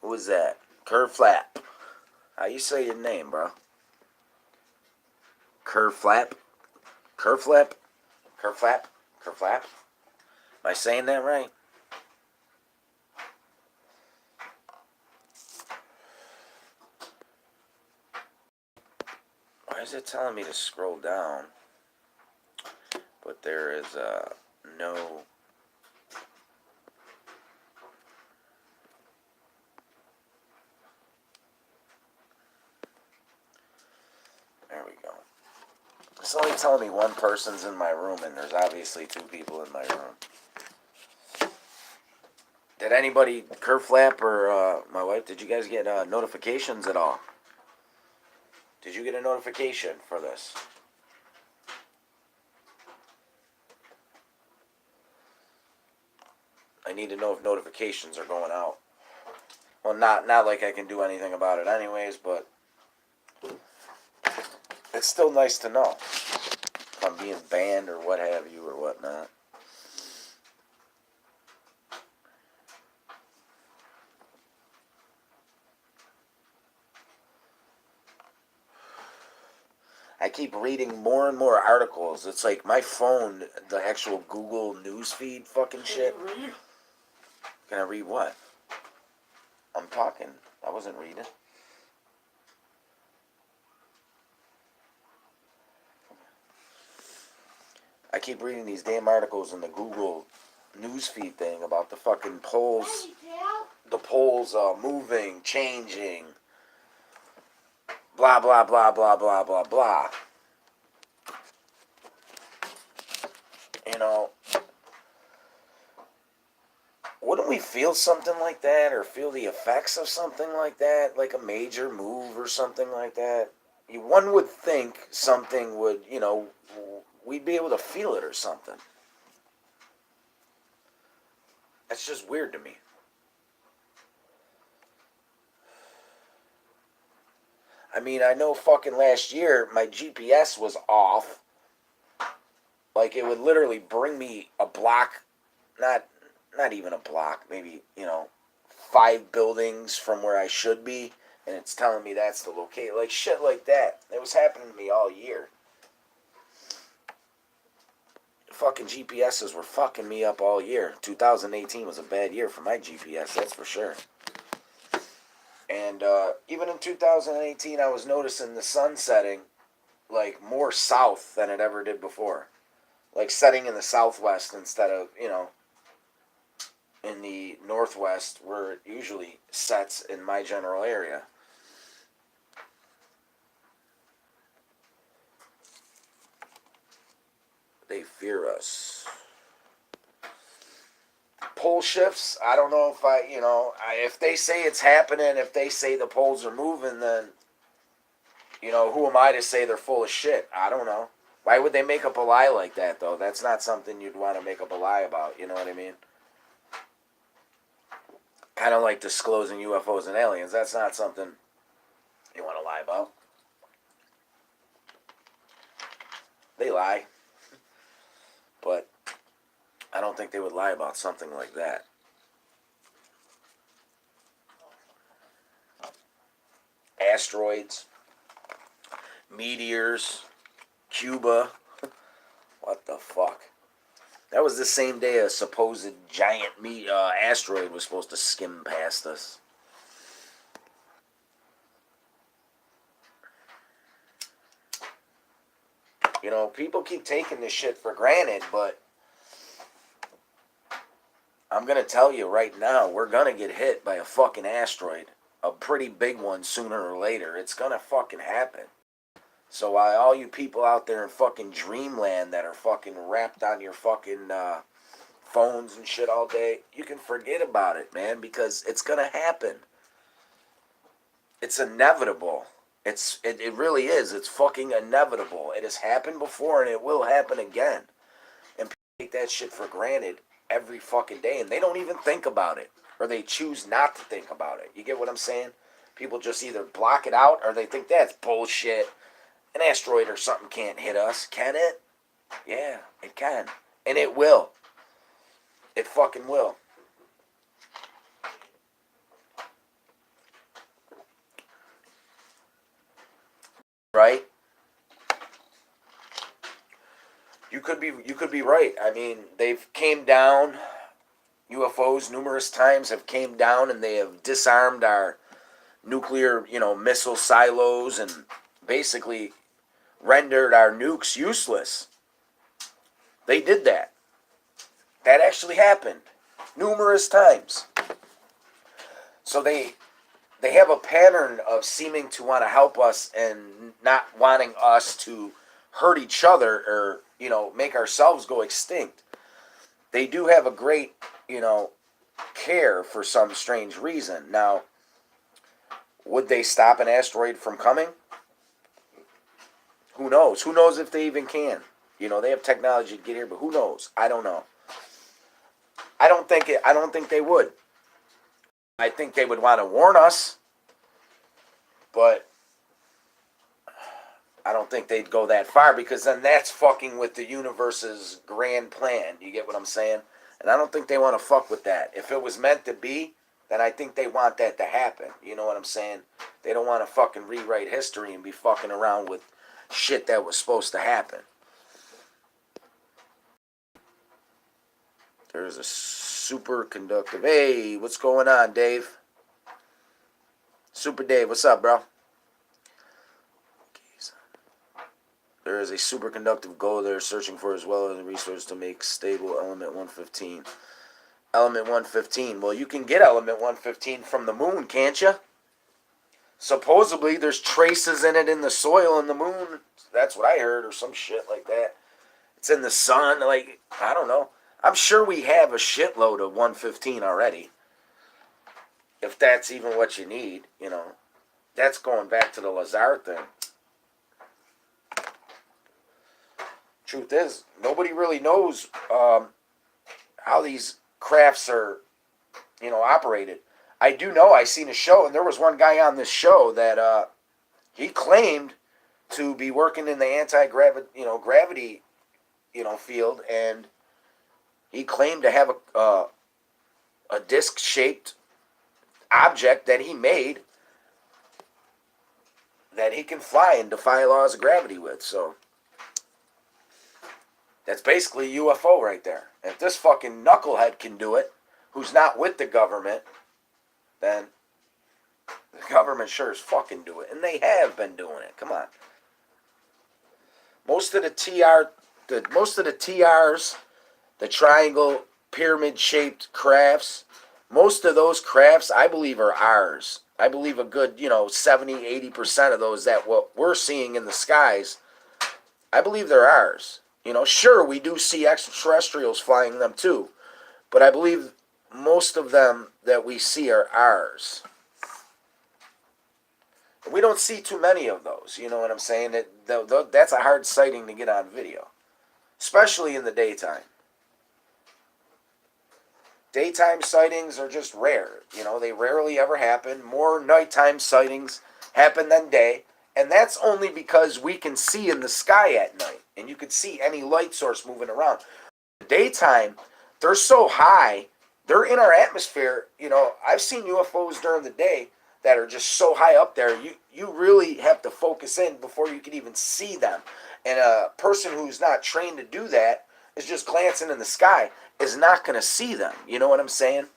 Who was that? Kerflap. How you say your name, bro? Kerflap? Kerflap? Kerflap? Kerflap? Am I saying that right? Why is it telling me to scroll down? But there is no... There we go. It's only telling me one person's in my room, and there's obviously two people in my room. Did anybody, Kerflap or my wife, did you guys get notifications at all? Did you get a notification for this? I need to know if notifications are going out. Well, not like I can do anything about it anyways, but it's still nice to know if I'm being banned or what have you or whatnot. I keep reading more and more articles. It's like my phone, the actual Google newsfeed fucking shit. Can I read what? I'm talking. I wasn't reading. I keep reading these damn articles in the Google newsfeed thing about the fucking polls. The polls moving, changing. Blah, blah, blah, blah, blah, blah, blah. You know, wouldn't we feel something like that or feel the effects of something like that? Like a major move or something like that? One would think something would, we'd be able to feel it or something. That's just weird to me. I mean, I know fucking last year my GPS was off. Like, it would literally bring me a block, not even a block, maybe, 5 buildings from where I should be, and it's telling me that's the location. Like, shit like that. It was happening to me all year. Fucking GPSs were fucking me up all year. 2018 was a bad year for my GPS, that's for sure. And even in 2018, I was noticing the sun setting, like, more south than it ever did before. Like, setting in the southwest instead of, in the northwest where it usually sets in my general area. They fear us. Pole shifts, I don't know if if they say it's happening, if they say the poles are moving, then, who am I to say they're full of shit? I don't know. Why would they make up a lie like that, though? That's not something you'd want to make up a lie about, you know what I mean? Kind of like disclosing UFOs and aliens. That's not something you want to lie about. They lie. But I don't think they would lie about something like that. Asteroids, meteors, Cuba. What the fuck? That was the same day a supposed giant asteroid was supposed to skim past us. People keep taking this shit for granted, but I'm going to tell you right now, we're going to get hit by a fucking asteroid. A pretty big one sooner or later. It's going to fucking happen. So all you people out there in fucking dreamland that are fucking wrapped on your fucking phones and shit all day, you can forget about it, man, because it's going to happen. It's inevitable. It really is. It's fucking inevitable. It has happened before and it will happen again. And people take that shit for granted every fucking day, and they don't even think about it, or they choose not to think about it. You get what I'm saying? People just either block it out or they think that's bullshit. An asteroid or something can't hit us. Can it? Yeah, it can. And it will. It fucking will. could be right. I mean, they've came down. UFOs numerous times have came down and they have disarmed our nuclear, missile silos and basically rendered our nukes useless. They did that. That actually happened numerous times. So they have a pattern of seeming to want to help us and not wanting us to hurt each other or, make ourselves go extinct. They do have a great, care for some strange reason. Now, would they stop an asteroid from coming? Who knows? Who knows if they even can? They have technology to get here, but who knows? I don't know. I don't think they would. I think they would want to warn us, but I don't think they'd go that far because then that's fucking with the universe's grand plan. You get what I'm saying? And I don't think they want to fuck with that. If it was meant to be, then I think they want that to happen. You know what I'm saying? They don't want to fucking rewrite history and be fucking around with shit that was supposed to happen. There's a superconductive. Hey, what's going on, Dave? Super Dave, what's up, bro? There is a superconductive gold they're searching for as well as a resource to make stable element 115. Element 115. Well, you can get element 115 from the moon, can't you? Supposedly, there's traces in it in the soil in the moon. That's what I heard, or some shit like that. It's in the sun. Like, I don't know. I'm sure we have a shitload of 115 already. If that's even what you need, That's going back to the Lazar thing. Truth is, nobody really knows how these crafts are, operated. I do know I seen a show, and there was one guy on this show that he claimed to be working in the gravity, field, and he claimed to have a disc-shaped object that he made that he can fly and defy laws of gravity with. So that's basically UFO right there. If this fucking knucklehead can do it, who's not with the government, then the government sure as fucking do it. And they have been doing it. Come on. Most of the TRs, the triangle pyramid-shaped crafts, most of those crafts, I believe, are ours. I believe a good, 70, 80% of those that what we're seeing in the skies, I believe they're ours. Sure, we do see extraterrestrials flying them too, but I believe most of them that we see are ours. We don't see too many of those, you know what I'm saying? That's a hard sighting to get on video, especially in the daytime. Daytime sightings are just rare. They rarely ever happen. More nighttime sightings happen than day. And that's only because we can see in the sky at night. And you can see any light source moving around. Daytime, they're so high. They're in our atmosphere. I've seen UFOs during the day that are just so high up there. You really have to focus in before you can even see them. And a person who's not trained to do that is just glancing in the sky is not going to see them. You know what I'm saying?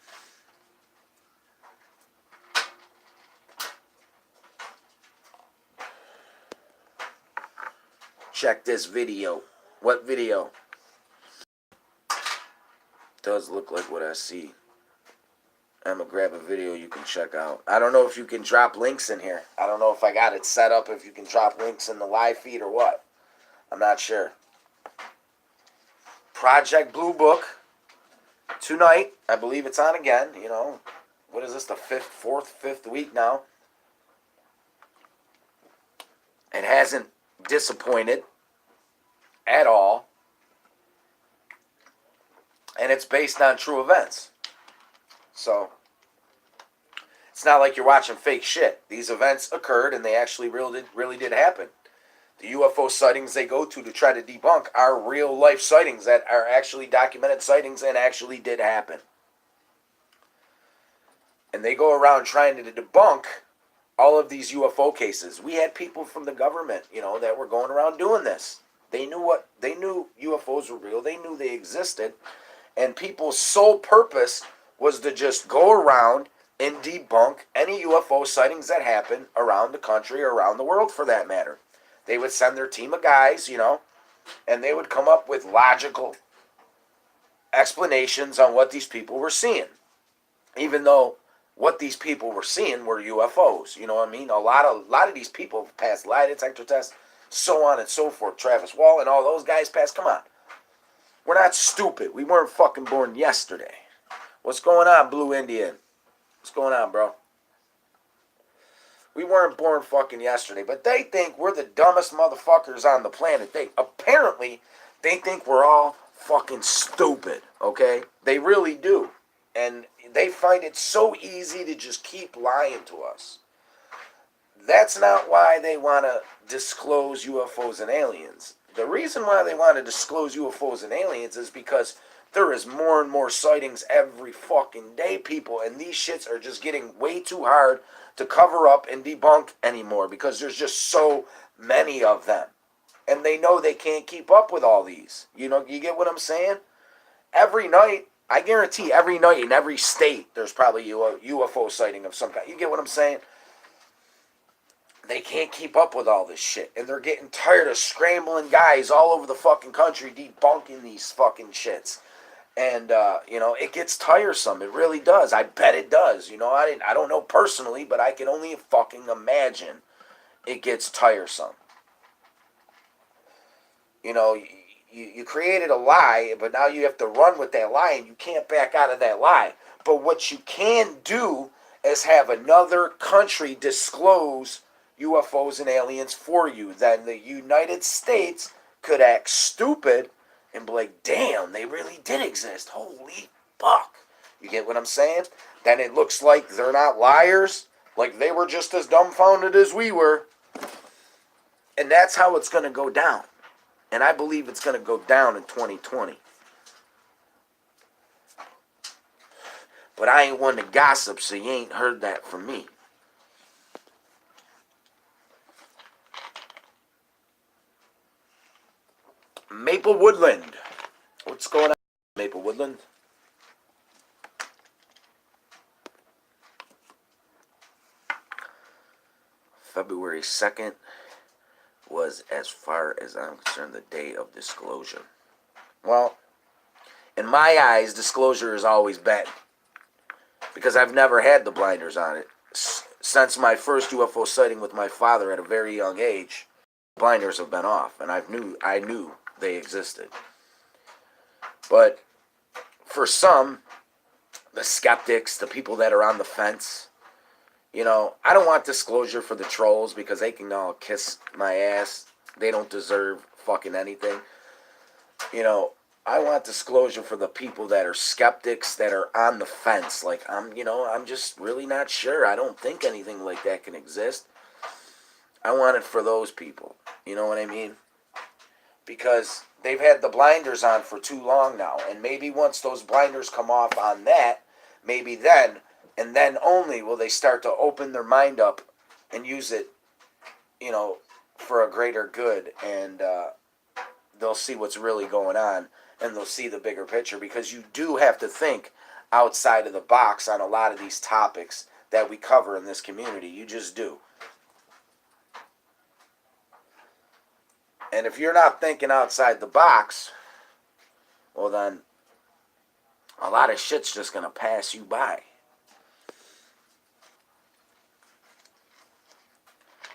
Check this video. What video? Does look like what I see. I'm going to grab a video you can check out. I don't know if you can drop links in here. I don't know if I got it set up, if you can drop links in the live feed or what. I'm not sure. Project Blue Book. Tonight, I believe it's on again. What is this, the fifth week now? It hasn't disappointed at all. And it's based on true events. So, it's not like you're watching fake shit. These events occurred and they actually really did happen. The UFO sightings they go to try to debunk are real life sightings that are actually documented sightings and actually did happen. And they go around trying to debunk all of these UFO cases. We had people from the government, that were going around doing this. They knew UFOs were real. They knew they existed. And people's sole purpose was to just go around and debunk any UFO sightings that happen around the country or around the world for that matter. They would send their team of guys, and they would come up with logical explanations on what these people were seeing. Even though what these people were seeing were UFOs. You know what I mean? A lot of these people have passed lie detector tests, so on and so forth. Travis Wall and all those guys passed. Come on. We're not stupid. We weren't fucking born yesterday. What's going on, Blue Indian? What's going on, bro? We weren't born fucking yesterday, but they think we're the dumbest motherfuckers on the planet. Apparently they think we're all fucking stupid, okay? They really do. And they find it so easy to just keep lying to us. That's not why they want to disclose UFOs and aliens. The reason why they want to disclose UFOs and aliens is because there is more and more sightings every fucking day, people, and these shits are just getting way too hard to cover up and debunk anymore because there's just so many of them. And they know they can't keep up with all these. You get what I'm saying? Every night, I guarantee every night in every state, there's probably a UFO sighting of some kind. You get what I'm saying? They can't keep up with all this shit. And they're getting tired of scrambling guys all over the fucking country debunking these fucking shits. And, it gets tiresome. It really does. I bet it does. I don't know personally, but I can only fucking imagine it gets tiresome. You created a lie, but now you have to run with that lie, and you can't back out of that lie. But what you can do is have another country disclose UFOs and aliens for you. Then the United States could act stupid and be like, damn, they really did exist. Holy fuck. You get what I'm saying? Then it looks like they're not liars. Like they were just as dumbfounded as we were. And that's how it's going to go down. And I believe it's going to go down in 2020. But I ain't one to gossip, so you ain't heard that from me. Maple Woodland. What's going on, Maple Woodland? February 2nd was, as far as I'm concerned, the day of disclosure. Well, in my eyes, disclosure is always bad. Because I've never had the blinders on it. Since my first UFO sighting with my father at a very young age, blinders have been off. And I knew they existed. But for some, the skeptics, the people that are on the fence, I don't want disclosure for the trolls because they can all kiss my ass. They don't deserve fucking anything. I want disclosure for the people that are skeptics, that are on the fence. Like, I'm just really not sure. I don't think anything like that can exist. I want it for those people. You know what I mean? Because they've had the blinders on for too long now. And maybe once those blinders come off on that, maybe then, and then only will they start to open their mind up and use it, for a greater good. And they'll see what's really going on. And they'll see the bigger picture. Because you do have to think outside of the box on a lot of these topics that we cover in this community. You just do. And if you're not thinking outside the box, well then, a lot of shit's just going to pass you by.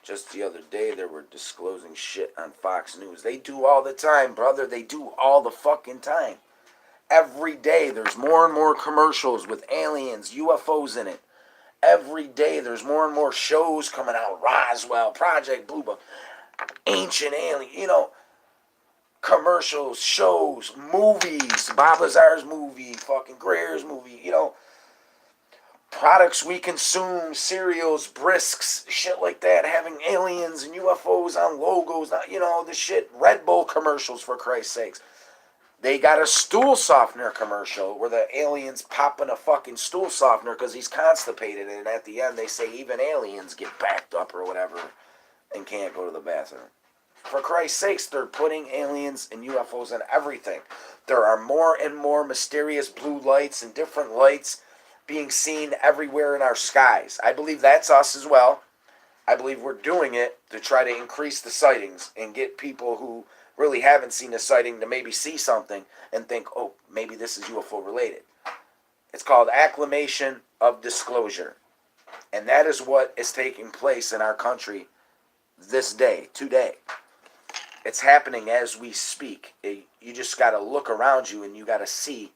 Just the other day, they were disclosing shit on Fox News. They do all the time, brother. They do all the fucking time. Every day, there's more and more commercials with aliens, UFOs in it. Every day, there's more and more shows coming out. Roswell, Project Blue Book, Ancient Alien, commercials, shows, movies, Bob Lazar's movie, fucking Greer's movie, products we consume, cereals, brisks, shit like that, having aliens and UFOs on logos, the shit, Red Bull commercials, for Christ's sakes. They got a stool softener commercial where the alien's popping a fucking stool softener because he's constipated, and at the end they say even aliens get backed up or whatever and can't go to the bathroom. For Christ's sakes, they're putting aliens and UFOs in everything. There are more and more mysterious blue lights and different lights being seen everywhere in our skies. I believe that's us as well. I believe we're doing it to try to increase the sightings and get people who really haven't seen a sighting to maybe see something and think, oh, maybe this is UFO related. It's called acclamation of disclosure. And that is what is taking place in our country this day, today. It's happening as we speak. You just got to look around you and you got to see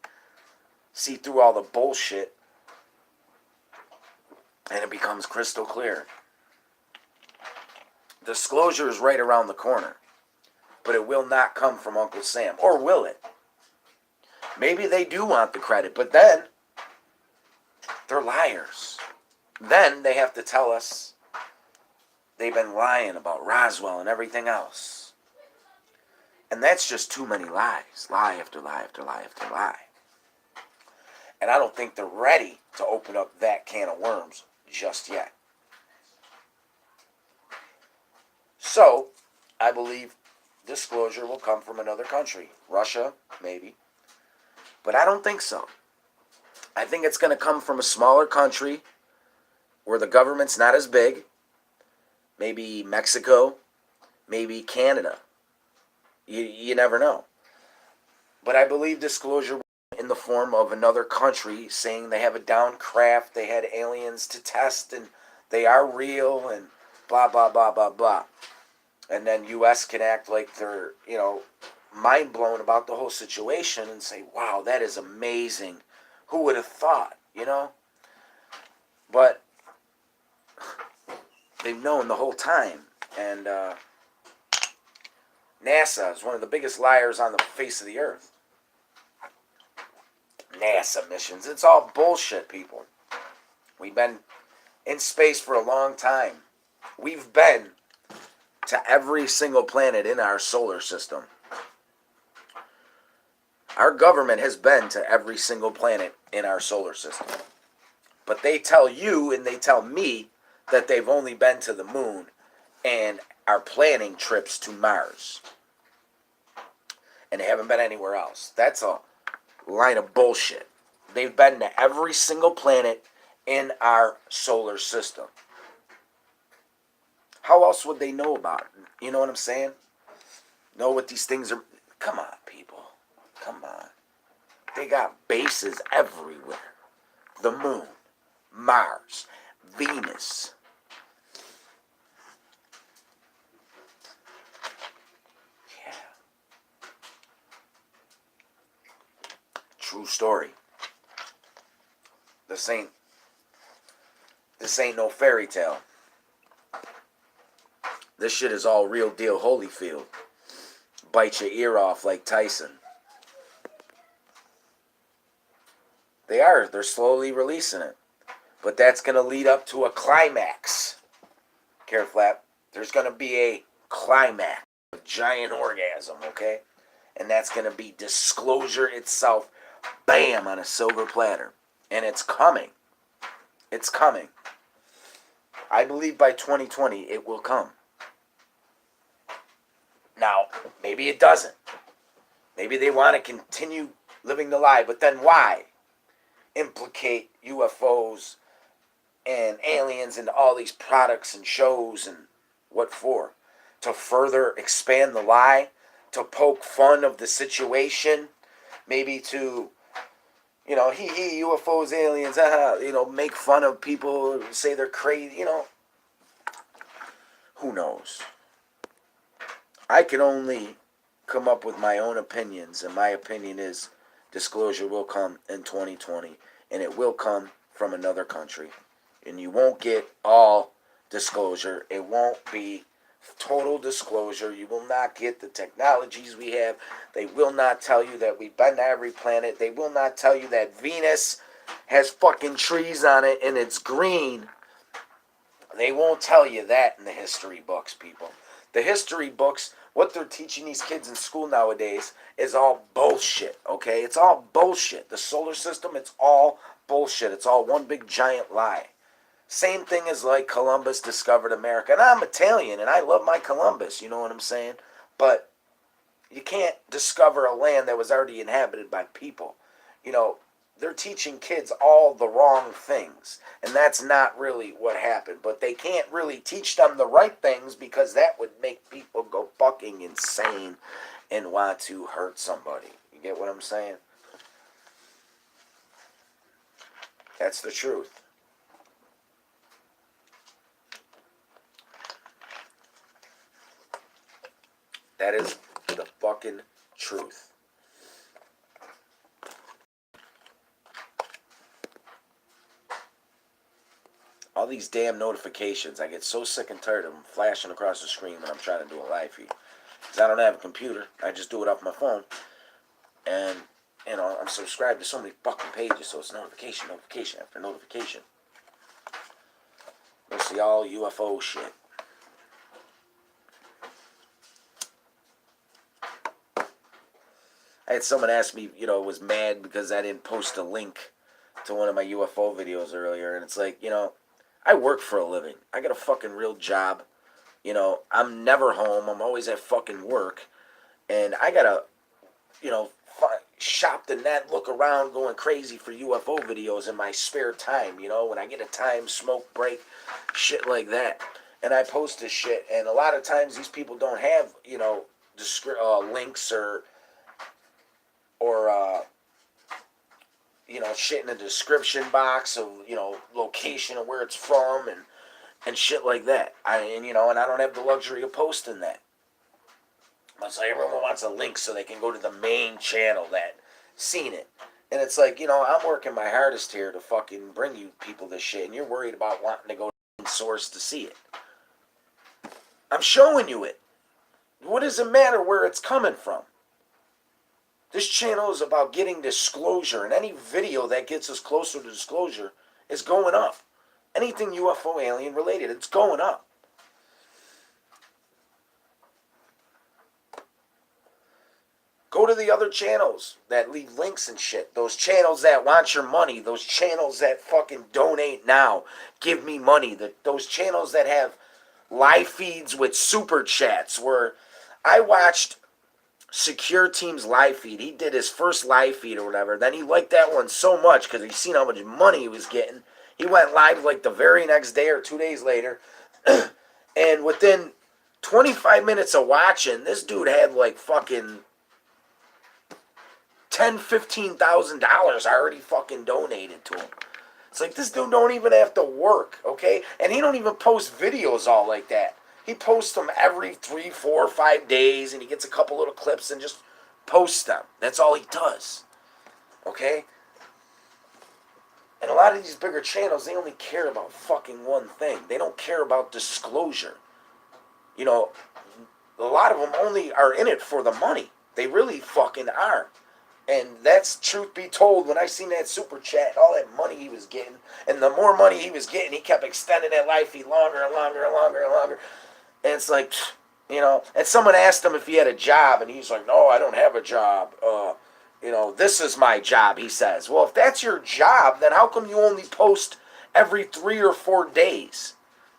through all the bullshit, and it becomes crystal clear. Disclosure is right around the corner, but it will not come from Uncle Sam. Or will it? Maybe they do want the credit, but then they're liars. Then they have to tell us they've been lying about Roswell and everything else. And that's just too many lies. Lie after lie after lie after lie. And I don't think they're ready to open up that can of worms just yet. So, I believe disclosure will come from another country. Russia, maybe. But I don't think so. I think it's going to come from a smaller country where the government's not as big. Maybe Mexico. Maybe Canada. You never know. But I believe disclosure in the form of another country saying they have a down craft, they had aliens to test, and they are real, and blah, blah, blah, blah, blah. And then U.S. can act like they're, mind blown about the whole situation and say, wow, that is amazing. Who would have thought, But they've known the whole time. And NASA is one of the biggest liars on the face of the earth. NASA missions. It's all bullshit, people. We've been in space for a long time. We've been to every single planet in our solar system. Our government has been to every single planet in our solar system. But they tell you and they tell me that they've only been to the moon and are planning trips to Mars. And they haven't been anywhere else. That's a line of bullshit. They've been to every single planet in our solar system. How else would they know about it? You know what I'm saying? Know what these things are. Come on, people. Come on. They got bases everywhere. The moon, Mars, Venus. Yeah. True story. This ain't no fairy tale. This shit is all real deal Holyfield. Bite your ear off like Tyson. They're slowly releasing it. But that's going to lead up to a climax. Careflap. There's going to be a climax. A giant orgasm, okay? And that's going to be disclosure itself. Bam! On a silver platter. And it's coming. It's coming. I believe by 2020 it will come. Now, maybe it doesn't. Maybe they want to continue living the lie. But then why implicate UFOs and aliens into all these products and shows, and what for? To further expand the lie? To poke fun of the situation? Maybe to, UFOs, aliens, make fun of people, say they're crazy, Who knows? I can only come up with my own opinions, and my opinion is disclosure will come in 2020, and it will come from another country. And you won't get all disclosure. It won't be total disclosure. You will not get the technologies we have. They will not tell you that we've been to every planet. They will not tell you that Venus has fucking trees on it and it's green. They won't tell you that in the history books, people. The history books, what they're teaching these kids in school nowadays is all bullshit, okay? It's all bullshit. The solar system, it's all bullshit. It's all one big giant lie. Same thing as like Columbus discovered America. And I'm Italian and I love my Columbus, you know what I'm saying? But you can't discover a land that was already inhabited by people. You know, they're teaching kids all the wrong things. And that's not really what happened. But they can't really teach them the right things because that would make people go fucking insane and want to hurt somebody. You get what I'm saying? That's the truth. That is the fucking truth. All these damn notifications, I get so sick and tired of them flashing across the screen when I'm trying to do a live feed. Because I don't have a computer. I just do it off my phone. And, you know, I'm subscribed to so many fucking pages, so it's notification, notification after notification. Mostly all UFO shit. I had someone ask me, you know, was mad because I didn't post a link to one of my UFO videos earlier. And it's like, you know, I work for a living. I got a fucking real job. You know, I'm never home. I'm always at fucking work. And I gotta, you know, shop the net, look around, going crazy for UFO videos in my spare time, you know, when I get a time, smoke break, shit like that. And I post this shit. And a lot of times these people don't have, you know, links or you know, shit in the description box of, you know, location of where it's from and shit like that. You know, and I don't have the luxury of posting that. So everyone wants a link so they can go to the main channel that seen it. And it's like, you know, I'm working my hardest here to fucking bring you people this shit, and you're worried about wanting to go to the source to see it. I'm showing you it. What does it matter where it's coming from? This channel is about getting disclosure, and any video that gets us closer to disclosure is going up. Anything UFO alien related, it's going up. Go to the other channels that leave links and shit. Those channels that want your money. Those channels that fucking donate now. Give me money. Those channels that have live feeds with super chats where I watched Secure Team's live feed. He did his first live feed or whatever. Then he liked that one so much because he seen how much money he was getting. He went live like the very next day or 2 days later. And within 25 minutes of watching, this dude had like fucking $10,000, $15,000 already fucking donated to him. It's like this dude don't even have to work, okay? And he don't even post videos all like that. He posts them every 3, 4, 5 days, and he gets a couple little clips and just posts them. That's all he does. Okay? And a lot of these bigger channels, they only care about fucking one thing. They don't care about disclosure. You know, a lot of them only are in it for the money. They really fucking are. And that's truth be told, when I seen that super chat, all that money he was getting, and the more money he was getting, he kept extending that life feed longer and longer and longer and longer. And it's like, you know, and someone asked him if he had a job, and he's like, no, I don't have a job. You know, this is my job, he says. Well, if that's your job, then how come you only post every 3 or 4 days?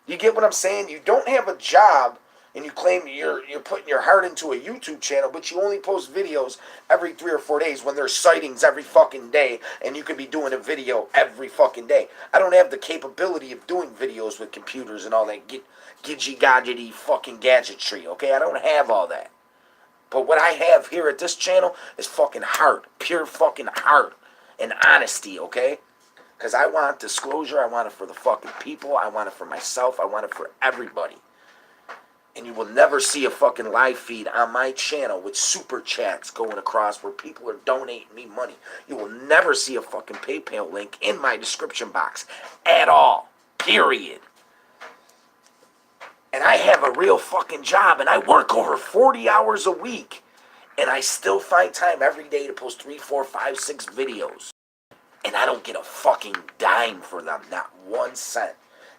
You get what I'm saying? You don't have a job, and you claim you're putting your heart into a YouTube channel, but you only post videos every 3 or 4 days when there's sightings every fucking day, and you could be doing a video every fucking day. I don't have the capability of doing videos with computers and all that gidgy-gadgety fucking gadgetry, okay? I don't have all that. But what I have here at this channel is fucking heart, pure fucking heart, and honesty, okay? Because I want disclosure, I want it for the fucking people, I want it for myself, I want it for everybody. And you will never see a fucking live feed on my channel with super chats going across where people are donating me money. You will never see a fucking PayPal link in my description box at all. Period. And I have a real fucking job, and I work over 40 hours a week. And I still find time every day to post 3, 4, 5, 6 videos. And I don't get a fucking dime for them, not 1 cent.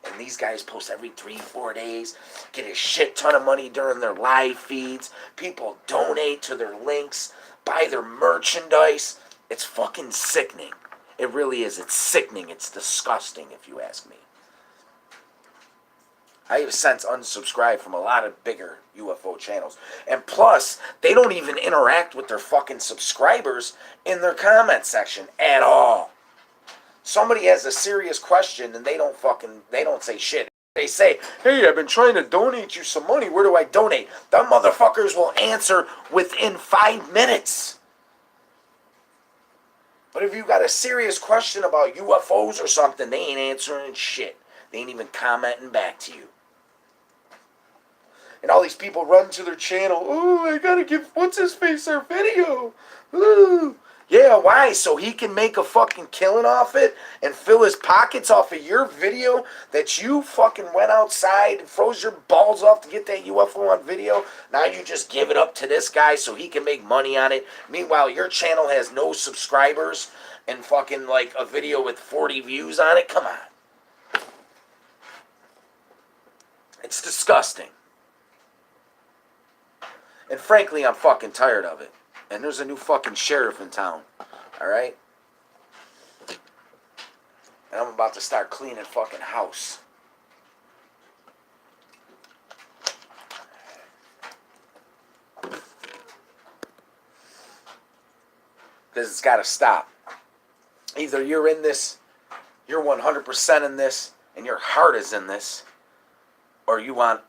And these guys post every 3, 4 days, get a shit ton of money during their live feeds. People donate to their links, buy their merchandise. It's fucking sickening. It really is. It's sickening. It's disgusting, if you ask me. I have since unsubscribed from a lot of bigger UFO channels. And plus, they don't even interact with their fucking subscribers in their comment section at all. Somebody has a serious question and they don't say shit. They say, hey, I've been trying to donate you some money. Where do I donate? The motherfuckers will answer within 5 minutes. But if you got a serious question about UFOs or something, they ain't answering shit. They ain't even commenting back to you. And all these people run to their channel. Oh, I gotta give what's-his-face our video. Ooh. Yeah, why? So he can make a fucking killing off it and fill his pockets off of your video that you fucking went outside and froze your balls off to get that UFO on video? Now you just give it up to this guy so he can make money on it. Meanwhile, your channel has no subscribers and fucking like a video with 40 views on it? Come on. It's disgusting. And frankly, I'm fucking tired of it. And there's a new fucking sheriff in town. Alright? And I'm about to start cleaning fucking house. Because it's got to stop. Either you're in this, you're 100% in this, and your heart is in this, or you want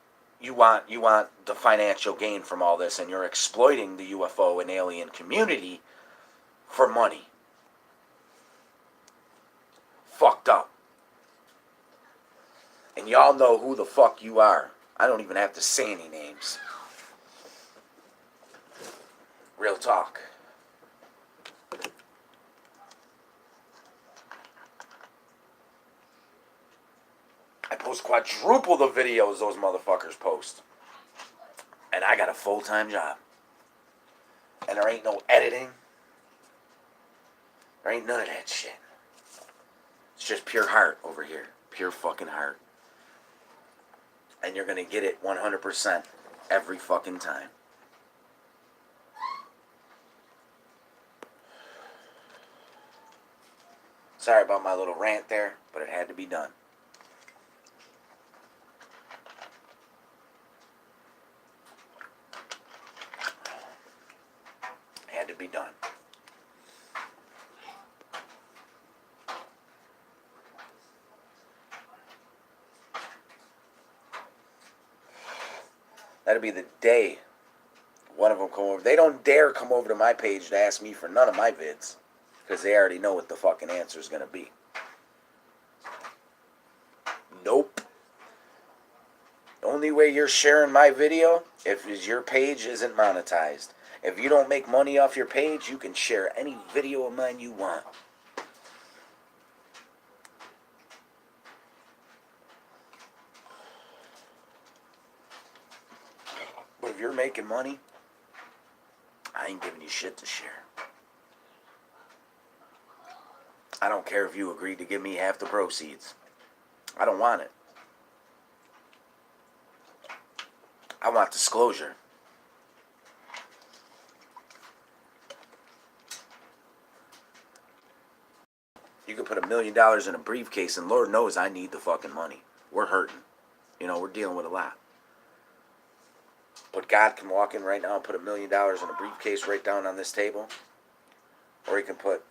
the financial gain from all this, and you're exploiting the UFO and alien community for money. Fucked up. And y'all know who the fuck you are. I don't even have to say any names. Real talk. I post quadruple the videos those motherfuckers post. And I got a full-time job. And there ain't no editing. There ain't none of that shit. It's just pure heart over here. Pure fucking heart. And you're going to get it 100% every fucking time. Sorry about my little rant there, but it had to be done. Had to be done. That'll be the day one of them come over. They don't dare come over to my page to ask me for none of my vids. Because they already know what the fucking answer is going to be. Nope. The only way you're sharing my video if your page isn't monetized. If you don't make money off your page, you can share any video of mine you want. But if you're making money, I ain't giving you shit to share. I don't care if you agreed to give me half the proceeds. I don't want it. I want disclosure. You could put $1 million in a briefcase, and Lord knows I need the fucking money. We're hurting. You know, we're dealing with a lot. But God can walk in right now and put $1 million in a briefcase right down on this table. Or he can put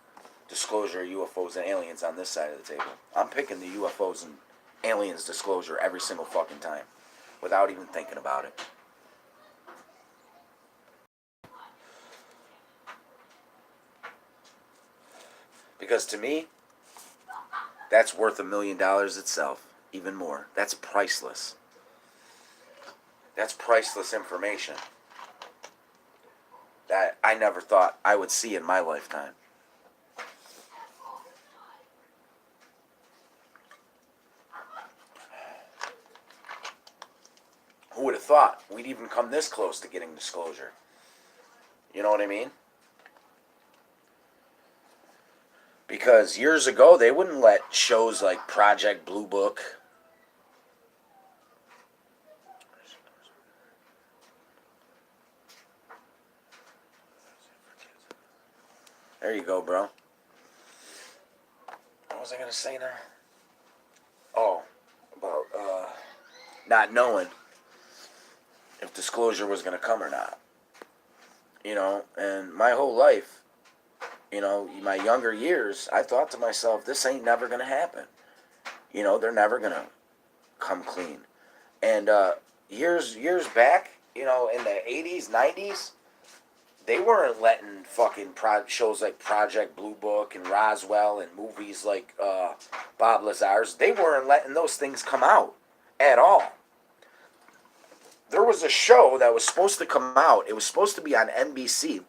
disclosure of UFOs and aliens on this side of the table. I'm picking the UFOs and aliens disclosure every single fucking time. Without even thinking about it. Because to me, that's worth $1 million itself. Even more. That's priceless. That's priceless information that I never thought I would see in my lifetime. Who would have thought we'd even come this close to getting disclosure? You know what I mean? Because years ago, they wouldn't let shows like Project Blue Book. There you go, bro. What was I going to say now? Oh, about not knowing if disclosure was going to come or not. And my whole life, my younger years, I thought to myself, this ain't never going to happen. They're never going to come clean. And years back, in the 80s, 90s, they weren't letting fucking shows like Project Blue Book and Roswell and movies like Bob Lazar's, they weren't letting those things come out at all. There was a show that was supposed to come out. It was supposed to be on NBC.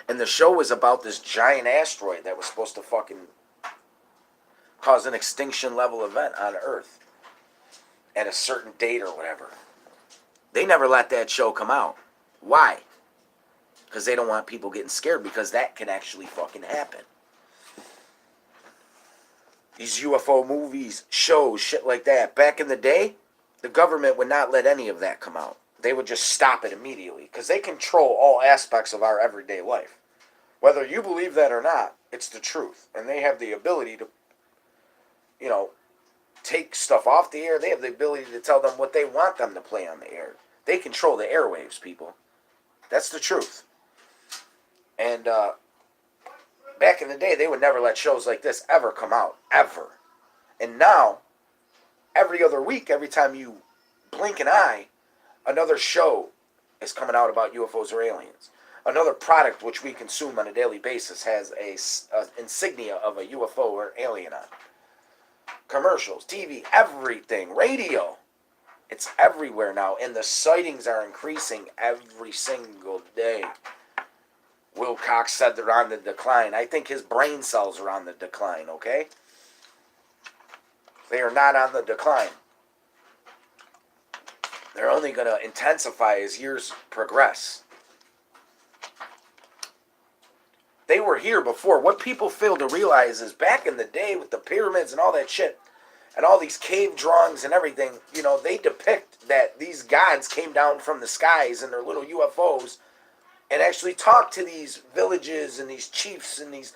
And the show was about this giant asteroid that was supposed to fucking cause an extinction level event on Earth at a certain date or whatever. They never let that show come out. Why? Because they don't want people getting scared, because that can actually fucking happen. These UFO movies, shows, shit like that. Back in the day, the government would not let any of that come out. They would just stop it immediately, because they control all aspects of our everyday life. Whether you believe that or not, it's the truth. And they have the ability to, take stuff off the air. They have the ability to tell them what they want them to play on the air. They control the airwaves, people. That's the truth. And back in the day, they would never let shows like this ever come out. Ever. And now, every other week, every time you blink an eye, another show is coming out about UFOs or aliens. Another product which we consume on a daily basis has a insignia of a UFO or alien on it. Commercials, TV, everything, radio. It's everywhere now, and the sightings are increasing every single day. Will Cox said they're on the decline. I think his brain cells are on the decline, okay? They are not on the decline. They're only going to intensify as years progress. They were here before. What people fail to realize is back in the day with the pyramids and all that shit, and all these cave drawings and everything, they depict that these gods came down from the skies in their little UFOs and actually talked to these villages and these chiefs and these...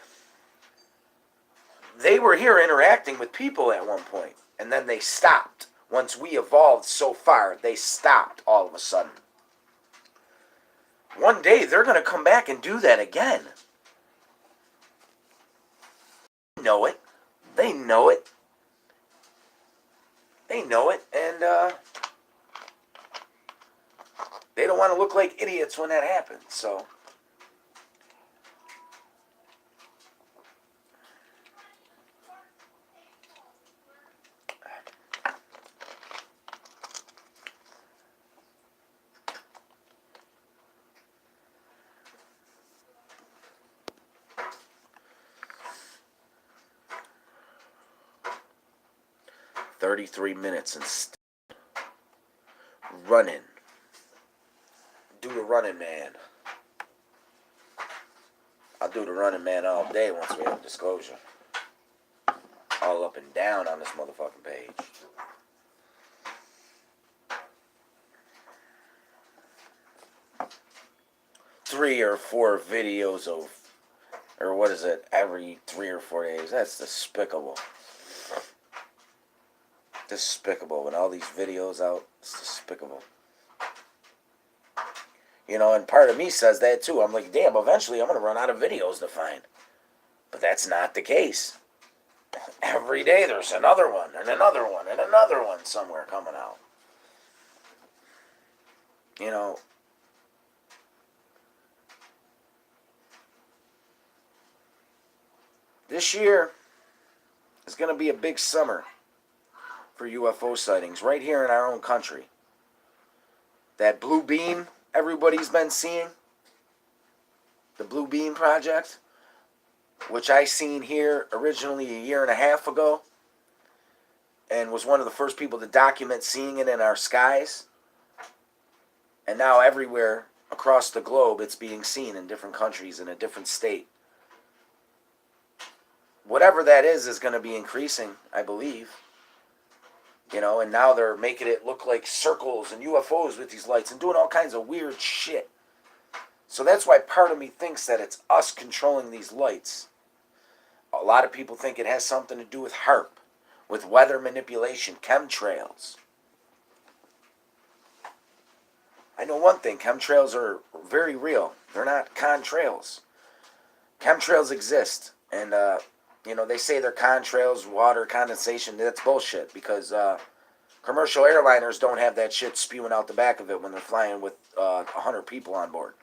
They were here interacting with people at one point, and then they stopped. Once we evolved so far, they stopped all of a sudden. One day, they're going to come back and do that again. They know it. They know it. They know it, and they don't want to look like idiots when that happens, so... "33 minutes and running. Do the running man. I'll do the running man all day once we have disclosure. All up and down on this motherfucking page. Three or four videos of, or what is it, every 3 or 4 days. That's despicable. Despicable. When all these videos out, it's despicable. And part of me says that too. I'm like, damn, eventually I'm going to run out of videos to find. But that's not the case. Every day there's another one, and another one, and another one somewhere coming out. This year is going to be a big summer for UFO sightings right here in our own country. That blue beam everybody's been seeing, the Blue Beam Project, which I seen here originally 1.5 years ago, and was one of the first people to document seeing it in our skies. And now everywhere across the globe it's being seen in different countries in a different state. Whatever that is going to be increasing, I believe. And now they're making it look like circles and UFOs with these lights and doing all kinds of weird shit. So that's why part of me thinks that it's us controlling these lights. A lot of people think it has something to do with HAARP, with weather manipulation, chemtrails. I know one thing, chemtrails are very real. They're not contrails. Chemtrails exist. And, they say they're contrails, water condensation. That's bullshit because commercial airliners don't have that shit spewing out the back of it when they're flying with 100 people on board.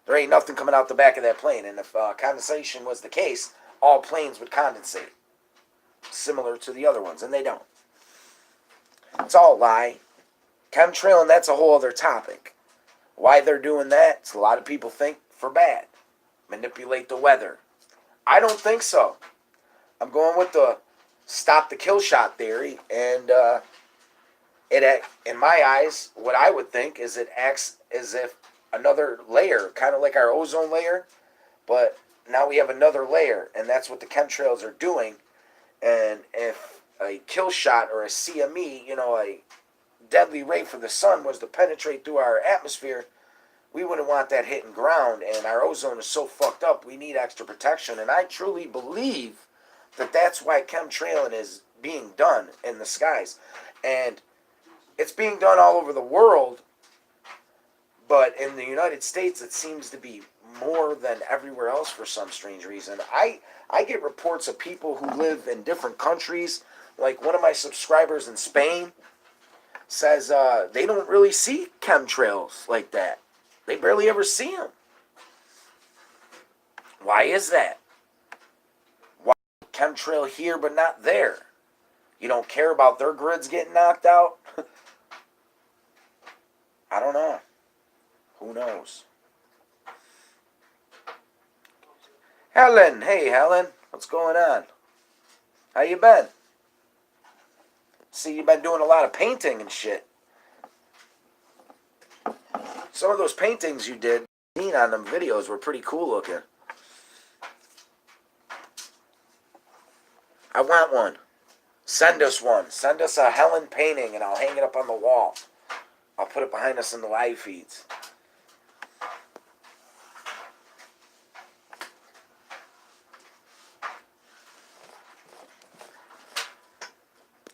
There ain't nothing coming out the back of that plane. And if condensation was the case, all planes would condensate. Similar to the other ones. And they don't. It's all a lie. Chemtrail, and that's a whole other topic. Why they're doing that, a lot of people think for bad. Manipulate the weather. I don't think so. I'm going with the stop the kill shot theory, and in my eyes, what I would think is it acts as if another layer, kind of like our ozone layer, but now we have another layer, and that's what the chemtrails are doing. And if a kill shot or a CME, a deadly ray from the sun was to penetrate through our atmosphere, we wouldn't want that hitting ground, and our ozone is so fucked up, we need extra protection. And I truly believe that that's why chemtrailing is being done in the skies. And it's being done all over the world, but in the United States, it seems to be more than everywhere else for some strange reason. I get reports of people who live in different countries, like one of my subscribers in Spain says they don't really see chemtrails like that. They barely ever see them. Why is that? Why chemtrail here but not there? You don't care about their grids getting knocked out? I don't know. Who knows? Helen, hey Helen, what's going on? How you been? See, you've been doing a lot of painting and shit. Some of those paintings you did on them videos were pretty cool looking. I want one. Send us one. Send us a Helen painting and I'll hang it up on the wall. I'll put it behind us in the live feeds.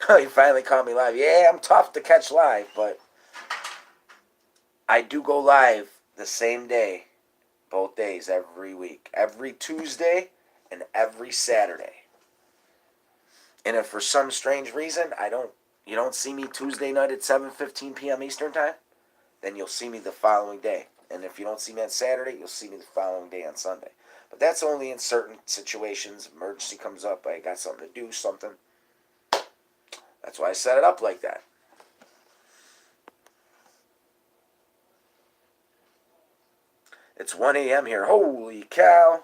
You finally caught me live. Yeah, I'm tough to catch live, but I do go live the same day, both days, every week. Every Tuesday and every Saturday. And if for some strange reason you don't see me Tuesday night at 7:15 p.m. Eastern Time, then you'll see me the following day. And if you don't see me on Saturday, you'll see me the following day on Sunday. But that's only in certain situations. Emergency comes up, I got something to do, something. That's why I set it up like that. It's 1 a.m. here. Holy cow.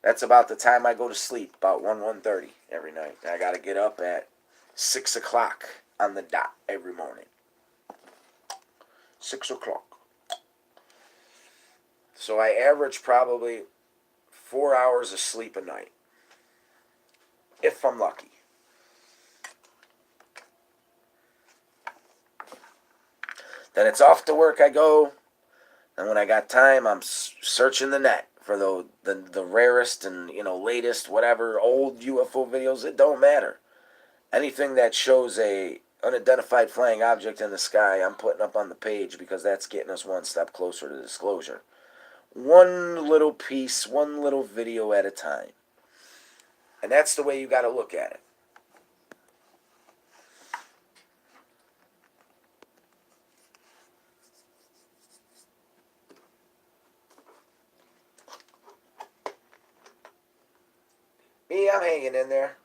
That's about the time I go to sleep, about 1:30 every night. I got to get up at 6 o'clock on the dot every morning. 6 o'clock. So I average probably 4 hours of sleep a night. If I'm lucky. Then it's off to work I go. And when I got time, I'm searching the net for the rarest and latest whatever old UFO videos. It don't matter. Anything that shows a unidentified flying object in the sky, I'm putting up on the page because that's getting us one step closer to disclosure. One little piece, one little video at a time. And that's the way you got to look at it. Me, I'm hanging in there.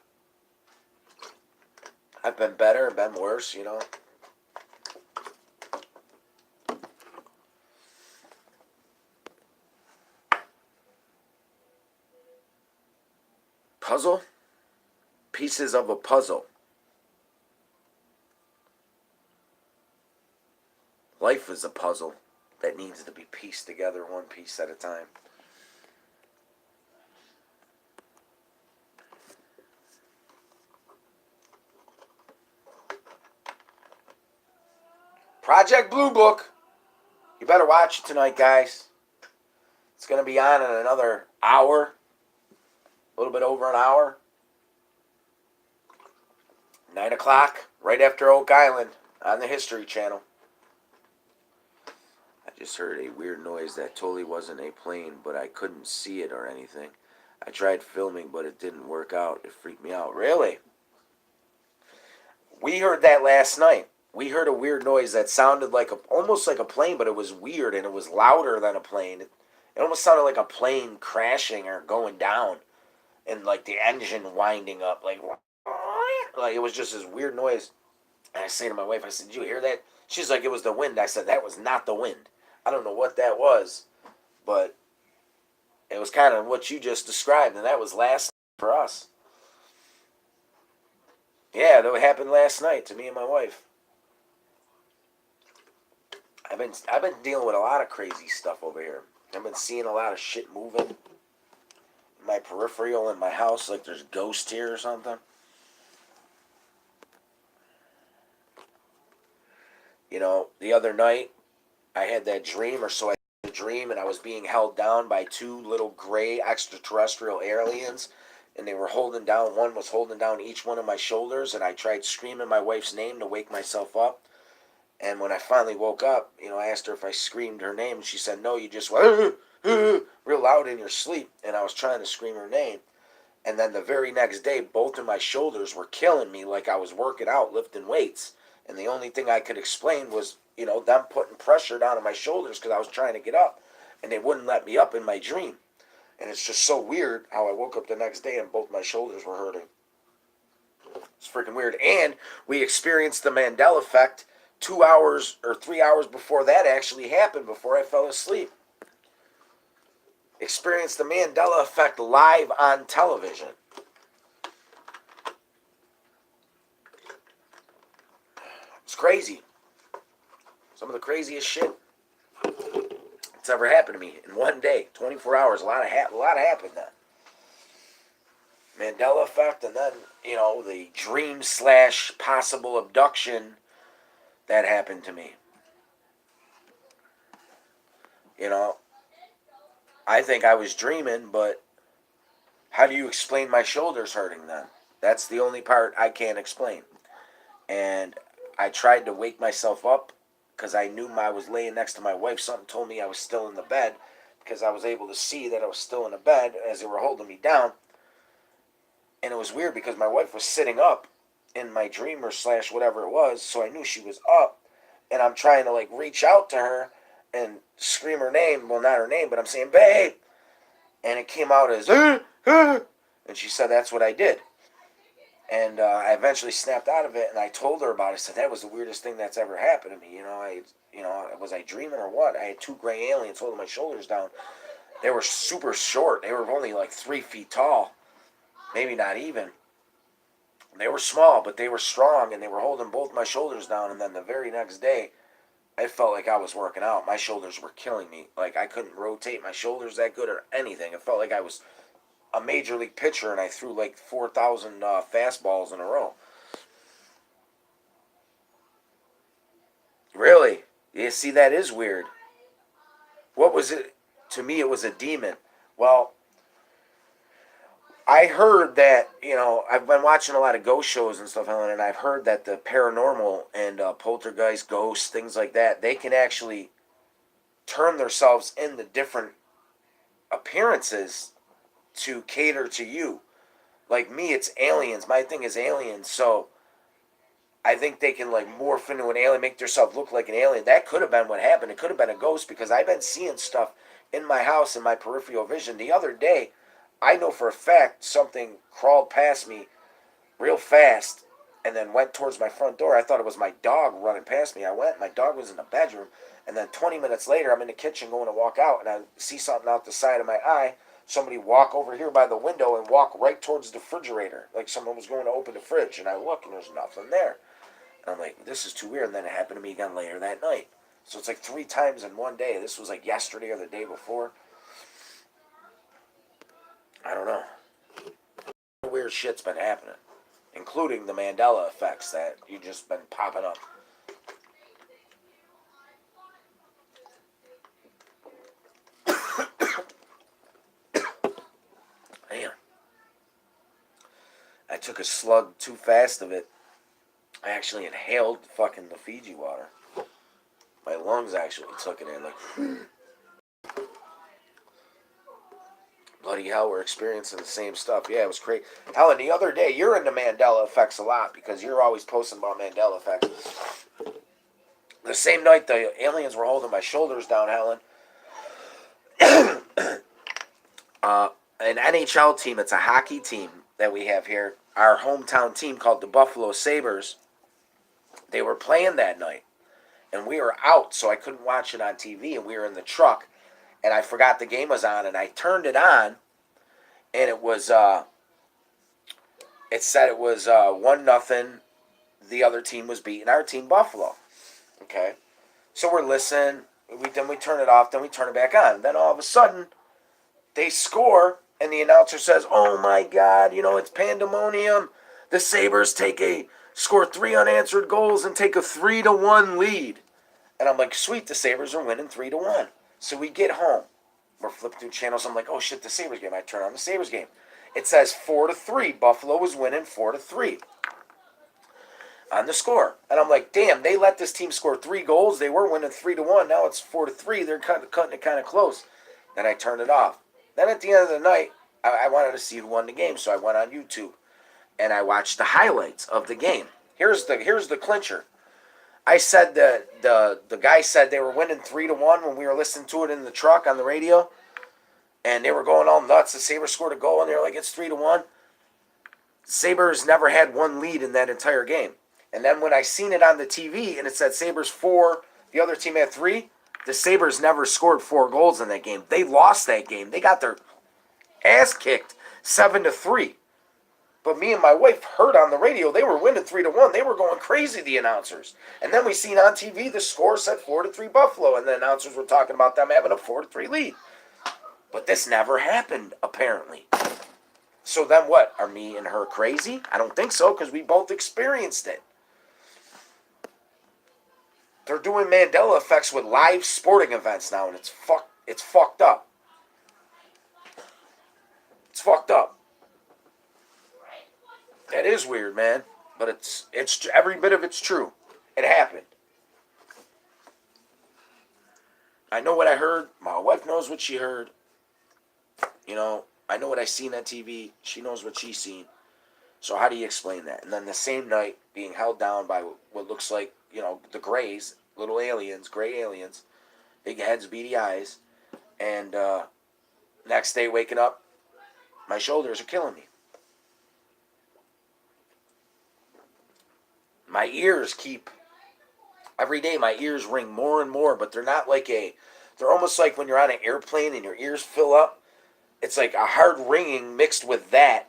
I've been better, been worse, Puzzle? Pieces of a puzzle. Life is a puzzle that needs to be pieced together one piece at a time. Project Blue Book. You better watch it tonight, guys. It's going to be on in another hour. A little bit over an hour. 9 o'clock, right after Oak Island on the History Channel. Just heard a weird noise that totally wasn't a plane, but I couldn't see it or anything. I tried filming, but it didn't work out. It freaked me out. Really? We heard that last night. We heard a weird noise that sounded like almost like a plane, but it was weird and it was louder than a plane. It almost sounded like a plane crashing or going down, and like the engine winding up, like it was just this weird noise. And I say to my wife, I said, "Did you hear that?" She's like, "It was the wind." I said, "That was not the wind. I don't know what that was, but it was kind of what you just described, and that was last night for us." Yeah, that happened last night to me and my wife. I've been dealing with a lot of crazy stuff over here. I've been seeing a lot of shit moving in my peripheral in my house, like there's ghosts here or something. The other night I had that dream, or so I had a dream, and I was being held down by two little gray extraterrestrial aliens, and they were holding down. One was holding down each one of my shoulders, and I tried screaming my wife's name to wake myself up. And when I finally woke up, I asked her if I screamed her name, and she said, "No, you just went real loud in your sleep." And I was trying to scream her name. And then the very next day, both of my shoulders were killing me like I was working out, lifting weights. And the only thing I could explain was, them putting pressure down on my shoulders because I was trying to get up. And they wouldn't let me up in my dream. And it's just so weird how I woke up the next day and both my shoulders were hurting. It's freaking weird. And we experienced the Mandela effect 2 hours or 3 hours before that actually happened, before I fell asleep. Experienced the Mandela effect live on television. It's crazy. Some of the craziest shit that's ever happened to me in one day, 24 hours. A lot happened then. Mandela effect, and then the dream / possible abduction that happened to me. I think I was dreaming, but how do you explain my shoulders hurting then? That's the only part I can't explain. And I tried to wake myself up because I knew I was laying next to my wife. Something told me I was still in the bed because I was able to see that I was still in the bed as they were holding me down. And it was weird because my wife was sitting up in my dreamer / whatever it was, so I knew she was up. And I'm trying to reach out to her and scream her name. Well, not her name, but I'm saying, "Babe." And it came out as, and she said that's what I did. And I eventually snapped out of it, and I told her about it. I said, "That was the weirdest thing that's ever happened to me. Was I dreaming or what?" I had two gray aliens holding my shoulders down. They were super short. They were only 3 feet tall, maybe not even. They were small, but they were strong, and they were holding both my shoulders down. And then the very next day, I felt like I was working out. My shoulders were killing me. Like I couldn't rotate my shoulders that good or anything. It felt like I was a major league pitcher, and I threw 4,000 fastballs in a row. Really? You see, that is weird. What was it? To me, it was a demon. Well, I heard that, I've been watching a lot of ghost shows and stuff, and I've heard that the paranormal and poltergeist, ghosts, things like that, they can actually turn themselves into different appearances to cater to you. Like me, it's aliens. My thing is aliens, so I think they can morph into an alien, make themselves look like an alien. That could have been what happened. It could have been a ghost because I've been seeing stuff in my house in my peripheral vision. The other day, I know for a fact something crawled past me real fast and then went towards my front door. I thought it was my dog running past me. I went, my dog was in the bedroom, and then 20 minutes later, I'm in the kitchen going to walk out, and I see something out the side of my eye. Somebody walk over here by the window and walk right towards the refrigerator, like someone was going to open the fridge, and I look, and there's nothing there. And I'm like, this is too weird. And then it happened to me again later that night. So it's 3 times in one day. This was yesterday or the day before. I don't know. Weird shit's been happening, including the Mandela effects that you just been popping up. Damn. I took a slug too fast of it. I actually inhaled fucking the Fiji water. My lungs actually took it in. Like, bloody hell, we're experiencing the same stuff. Yeah, it was crazy. Helen, the other day, you're into Mandela effects a lot because you're always posting about Mandela effects. The same night the aliens were holding my shoulders down, Helen, an NHL team, it's a hockey team that we have here, our hometown team called the Buffalo Sabres, they were playing that night. And we were out, so I couldn't watch it on TV, and we were in the truck, and I forgot the game was on, and I turned it on, and it was, it said it was 1-0, the other team was beating our team, Buffalo. Okay? So we're listening, then we turn it off, then we turn it back on. Then all of a sudden, they score, and the announcer says, oh my God, it's pandemonium. The Sabres score 3 unanswered goals and take a 3-1 lead. And I'm like, sweet, the Sabres are winning 3-1. So we get home. We're flipping through channels. I'm like, oh shit, the Sabres game. I turn on the Sabres game. It says 4-3. Buffalo was winning 4-3 on the score. And I'm like, damn, they let this team score 3 goals. They were winning 3-1. Now it's 4-3. They're cutting it kind of close. Then I turned it off. Then at the end of the night, I wanted to see who won the game, so I went on YouTube and I watched the highlights of the game. Here's the clincher. I said the guy said they were winning 3-1 when we were listening to it in the truck on the radio, and they were going all nuts. The Sabres scored a goal, and they were like, it's 3-1. Sabres never had one lead in that entire game. And then when I seen it on the TV, and it said Sabres 4, the other team had 3, the Sabres never scored 4 goals in that game. They lost that game. They got their ass kicked 7-3. But me and my wife heard on the radio they were winning 3-1. They were going crazy, the announcers. And then we seen on TV the score said 4-3 Buffalo, and the announcers were talking about them having a 4-3 lead. But this never happened, apparently. So then what? Are me and her crazy? I don't think so, because we both experienced it. They're doing Mandela effects with live sporting events now, and it's fucked up. It's fucked up. That is weird, man. But it's every bit of it's true. It happened. I know what I heard. My wife knows what she heard. I know what I seen on TV. She knows what she's seen. So how do you explain that? And then the same night, being held down by what looks like, the grays, little aliens, gray aliens, big heads, beady eyes, and next day waking up, my shoulders are killing me. My ears every day my ears ring more and more, but they're not they're almost like when you're on an airplane and your ears fill up. It's like a hard ringing mixed with that,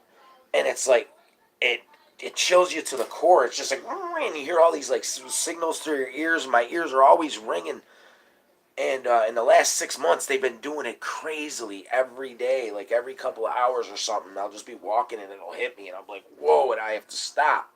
and it's like, it chills you to the core. It's just like, and you hear all these signals through your ears. My ears are always ringing, and in the last 6 months, they've been doing it crazily every day, like every couple of hours or something. I'll just be walking and it'll hit me, and I'm like, whoa, and I have to stop.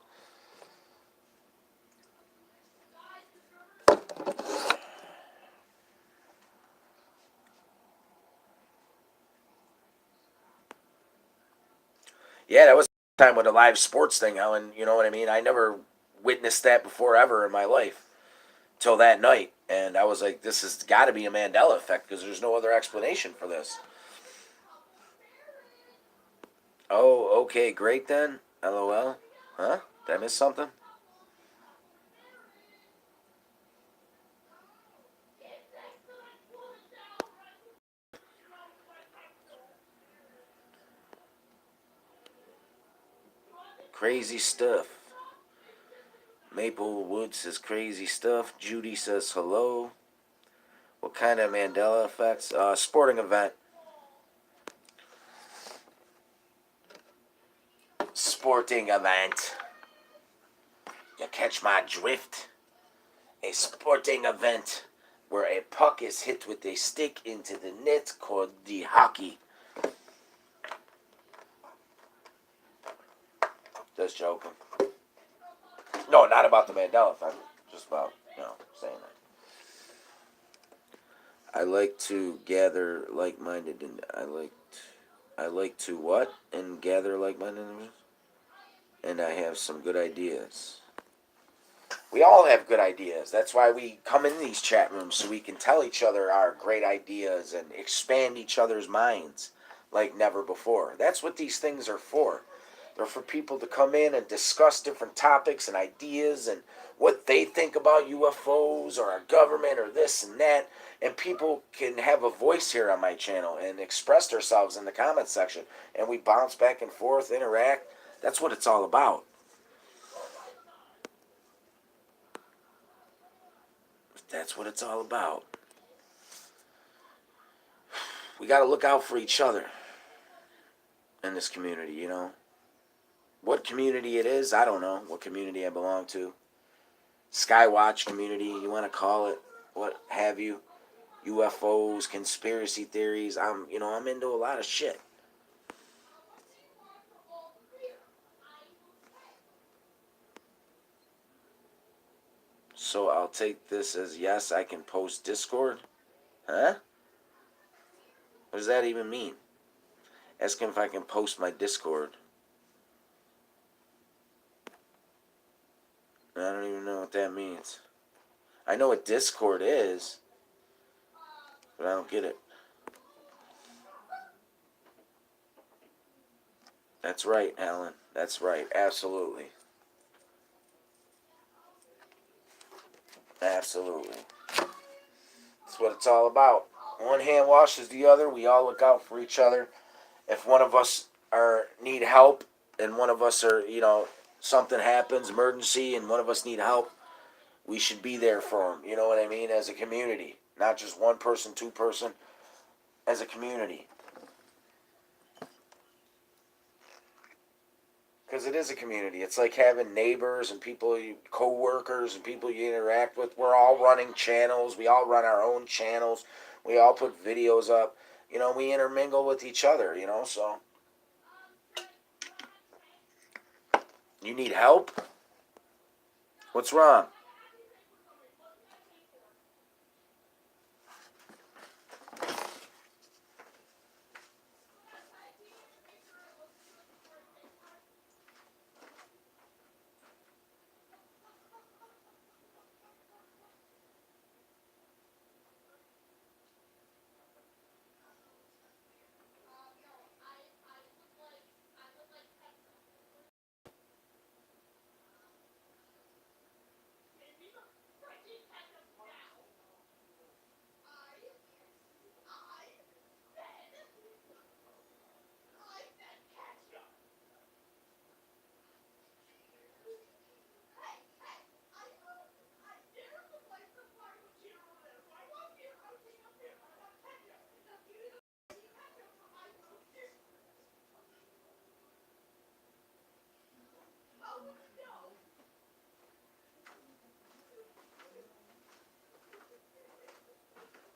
Yeah, that was the time with a live sports thing, Helen. You know what I mean? I never witnessed that before ever in my life till that night. And I was like, this has got to be a Mandela effect because there's no other explanation for this. Oh, okay, great then. LOL. Huh? Did I miss something? Crazy stuff. Maplewood says crazy stuff. Judy says hello. What kind of Mandela effects? Sporting event. Sporting event. You catch my drift? A sporting event where a puck is hit with a stick into the net called the hockey. Just joking. No, not about the Mandela effect. Just about, saying that. I like to gather like-minded, and I like to what? And gather like-minded, and I have some good ideas. We all have good ideas. That's why we come in these chat rooms, so we can tell each other our great ideas and expand each other's minds like never before. That's what these things are for. They're for people to come in and discuss different topics and ideas and what they think about UFOs or our government or this and that. And people can have a voice here on my channel and express themselves in the comment section. And we bounce back and forth, interact. That's what it's all about. That's what it's all about. We got to look out for each other in this community, you know. What community it is, I don't know what community I belong to. Skywatch community, you want to call it, what have you. UFOs, conspiracy theories. I'm into a lot of shit. So I'll take this as yes, I can post Discord. Huh? What does that even mean? Ask him if I can post my Discord. I don't even know what that means. I know what Discord is, but I don't get it. That's right, Alan. That's right. Absolutely. Absolutely. That's what it's all about. One hand washes the other. We all look out for each other. If one of us need help and one of us something happens, emergency, and one of us need help, we should be there for them. You know what I mean? As a community. Not just one person, two person. As a community. Because it is a community. It's like having neighbors and people, co-workers and people you interact with. We're all running channels. We all run our own channels. We all put videos up. We intermingle with each other, so. You need help? What's wrong?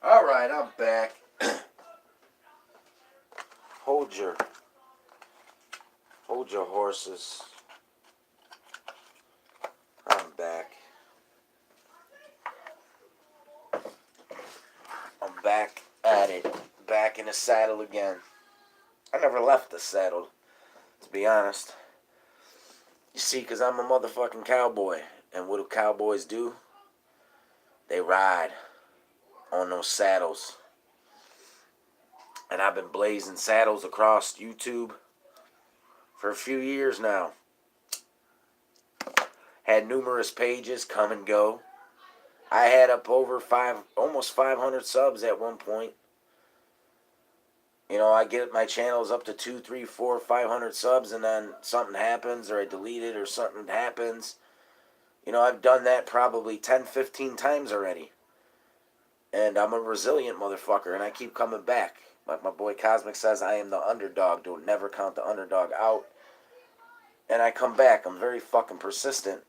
All right, I'm back. Hold your horses. I'm back. I'm back at it. Back in the saddle again. I never left the saddle, to be honest. You see, because I'm a motherfucking cowboy. And what do cowboys do? They ride on those saddles. And I've been blazing saddles across YouTube for a few years now. Had numerous pages come and go. I had up over almost 500 subs at one point. I get my channels up to 2, 3, 4, 500 subs, and then something happens, or I delete it, or something happens. I've done that probably 10, 15 times already. And I'm a resilient motherfucker, and I keep coming back. Like my boy Cosmic says, I am the underdog. Don't never count the underdog out. And I come back. I'm very fucking persistent.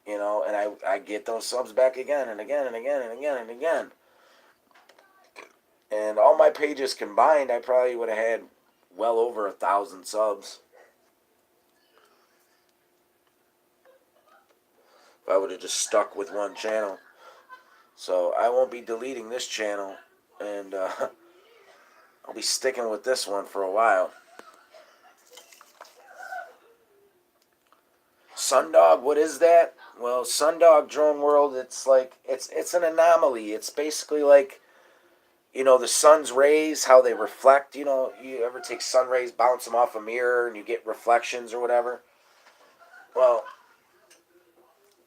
And I get those subs back again and again and again and again and again. And all my pages combined, I probably would have had well over 1,000 subs. If I would have just stuck with one channel. So I won't be deleting this channel. And I'll be sticking with this one for a while. Sundog, what is that? Well, Sundog Drone World, it's like it's an anomaly. It's basically like, the sun's rays, how they reflect. You ever take sun rays, bounce them off a mirror, and you get reflections or whatever. Well,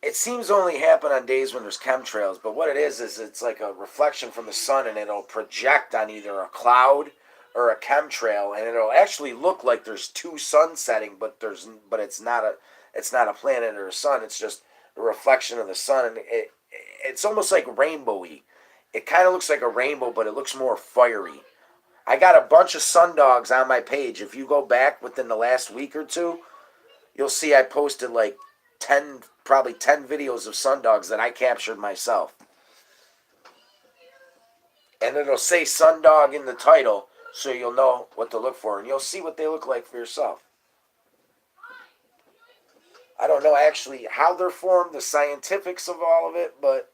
it seems to only happen on days when there's chemtrails, but what it is it's like a reflection from the sun, and it'll project on either a cloud or a chemtrail, and it'll actually look like there's two suns setting, but it's not a planet or a sun. It's just a reflection of the sun, and it's almost like rainbowy. It kind of looks like a rainbow, but it looks more fiery. I got a bunch of sundogs on my page. If you go back within the last week or two, you'll see I posted like 10, probably 10 videos of sundogs that I captured myself. And it'll say sundog in the title, so you'll know what to look for, and you'll see what they look like for yourself. I don't know actually how they're formed, the scientifics of all of it, but,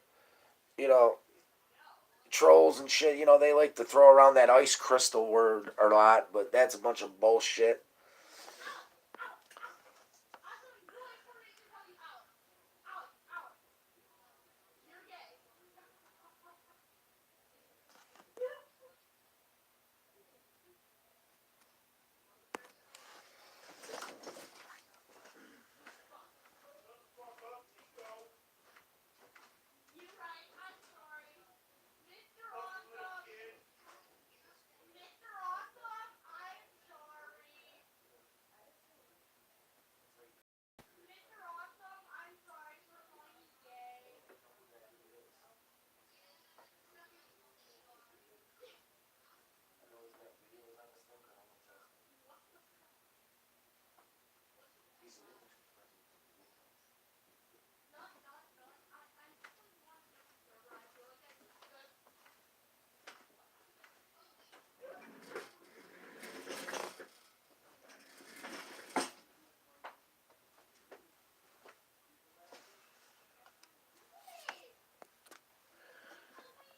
trolls and shit, they like to throw around that ice crystal word a lot, but that's a bunch of bullshit.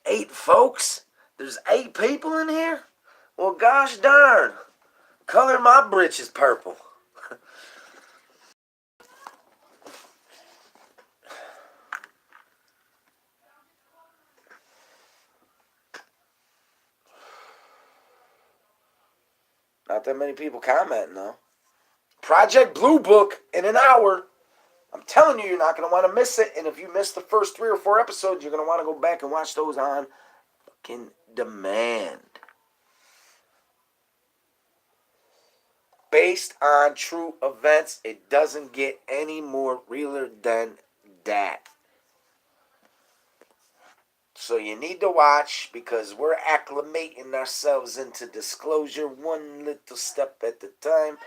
8 folks? There's 8 people in here? Well, gosh darn. Color my britches purple. Not that many people commenting, though. Project Blue Book in an hour. I'm telling you, you're not going to want to miss it. And if you missed the first 3 or 4 episodes, you're going to want to go back and watch those on fucking demand. Based on true events. It doesn't get any more realer than that. So you need to watch, because we're acclimating ourselves into disclosure one little step at a time.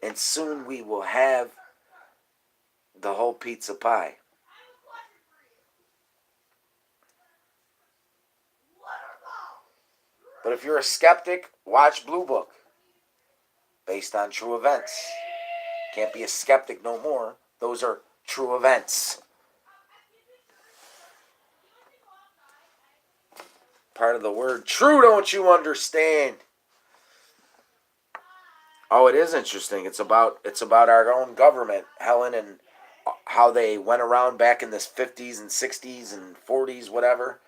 And soon we will have the whole pizza pie. But if you're a skeptic, watch Blue Book. Based on true events. Can't be a skeptic no more. Those are true events. Part of the word true, don't you understand? Oh, it is interesting. It's about our own government, Helen, and how they went around back in the 50s and 60s and 40s, whatever,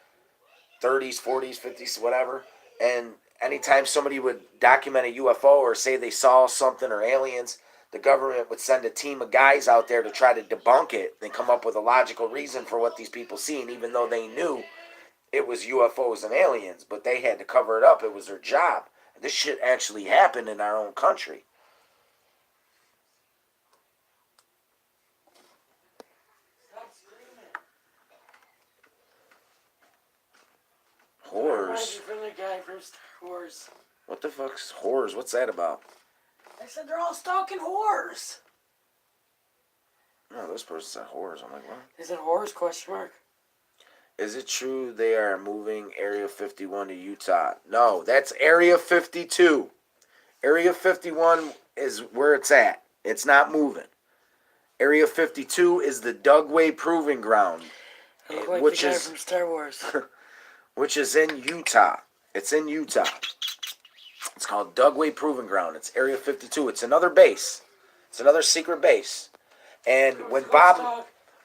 30s, 40s, 50s, whatever. And anytime somebody would document a UFO or say they saw something or aliens, the government would send a team of guys out there to try to debunk it and come up with a logical reason for what these people seen, even though they knew it was UFOs and aliens, but they had to cover it up. It was their job. This shit actually happened in our own country. Horrors. From the guy from Star Wars. What the fuck's horrors? What's that about? I said they're all stalking whores. No, this person said horrors. I'm like, what? Is it whores? Question mark. Is it true they are moving Area 51 to Utah? No, that's Area 52. Area 51 is where it's at. It's not moving. Area 52 is the Dugway Proving Ground, I look like the guy from Star Wars. which is in Utah. It's in Utah. It's called Dugway Proving Ground. It's Area 52. It's another base. It's another secret base. And when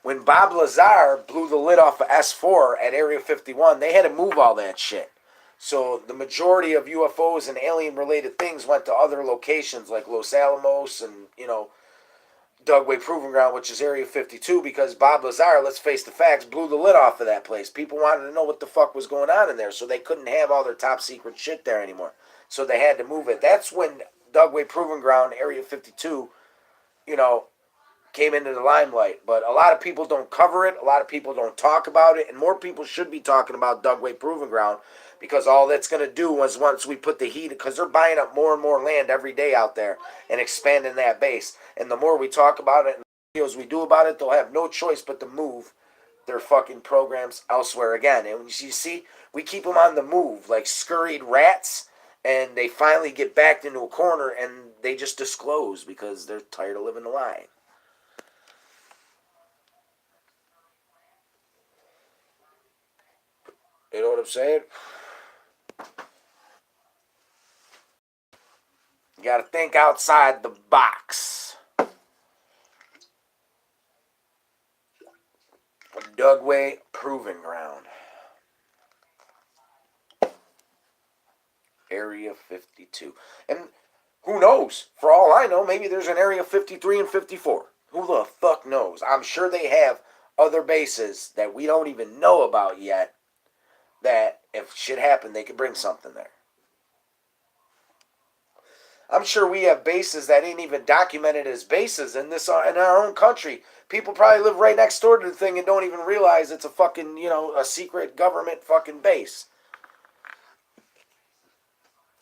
when Bob Lazar blew the lid off of S4 at Area 51, they had to move all that shit. So the majority of UFOs and alien-related things went to other locations like Los Alamos and, Dugway Proving Ground, which is Area 52, because Bob Lazar, let's face the facts, blew the lid off of that place. People wanted to know what the fuck was going on in there, so they couldn't have all their top secret shit there anymore. So they had to move it. That's when Dugway Proving Ground, Area 52, came into the limelight. But a lot of people don't cover it. A lot of people don't talk about it. And more people should be talking about Dugway Proving Ground, because all that's going to do was, once we put the heat, because they're buying up more and more land every day out there and expanding that base. And the more we talk about it and the videos we do about it, they'll have no choice but to move their fucking programs elsewhere again. And you see, we keep them on the move like scurried rats, and they finally get backed into a corner and they just disclose because they're tired of living the lie. You know what I'm saying? You got to think outside the box. Dugway Proving Ground. Area 52. And who knows? For all I know, maybe there's an Area 53 and 54. Who the fuck knows? I'm sure they have other bases that we don't even know about yet, that if shit happened, they could bring something there. I'm sure we have bases that ain't even documented as bases in our own country. People probably live right next door to the thing and don't even realize it's a fucking, a secret government fucking base.